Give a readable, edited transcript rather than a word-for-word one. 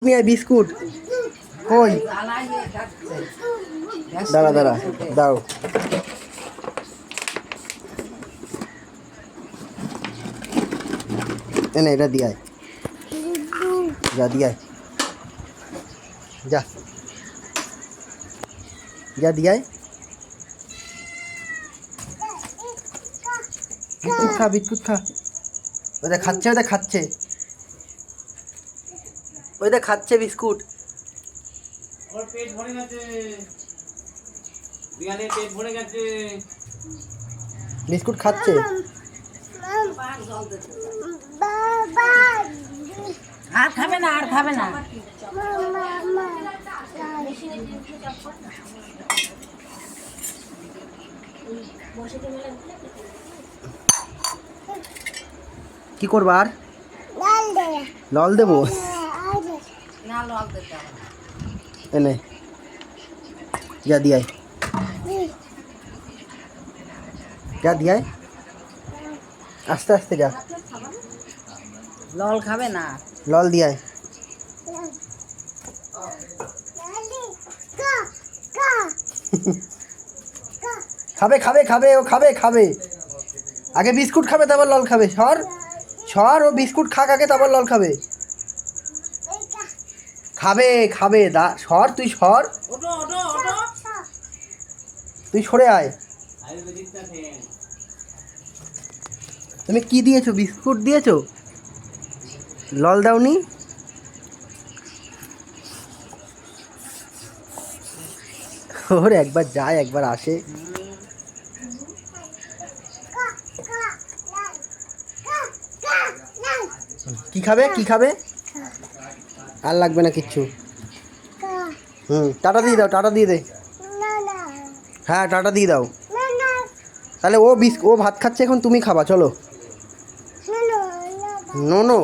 নিয়ে বিস্কুট কই? দাঁড়া দাঁড়া দাও। এনে এটা দিয়ে আয়, যা দিয়ে আয়, যা যা দিয়ে আয়। বিস্কুট খা, বিস্কুট খা। ওটা খাচ্ছে, ওটা খাচ্ছে, ওইটা খাচ্ছে বিস্কুট। ওর পেট ভরে গেছে, বিয়ানের পেট ভরে গেছে। বিস্কুট খাচ্ছে। আর খাবে না, আর খাবে না। কি করবা আর? লল দেবো। এনে যা দিয়ে আয়, যা দিয়ে আয়, আস্তে আস্তে যা। লল খাবে না। লল দিয়ে আয়। খাবে খাবে খাবে, ও খাবে খাবে। আগে বিস্কুট খাবে তারপর লল খাবে। সর সর, ও বিস্কুট খাক আগে তারপর লল খাবে। খাবে খাবে দা, সর তুই সর, ওটো ওটো ওটো। তুই সরে আয়। তুমি কি দিয়েছো? বিস্কুট দিয়েছো, লল দাওনি? ওর একবার যায় একবার আসে। কি খাবে, কি খাবে? আর লাগবে না কিচ্ছু। টাটা দিয়ে দাও, টাটা দিয়ে দে। হ্যাঁ টাটা দিয়ে দাও। তাহলে ও ভাত খাচ্ছে, এখন তুমি খাবা, চলো। No no.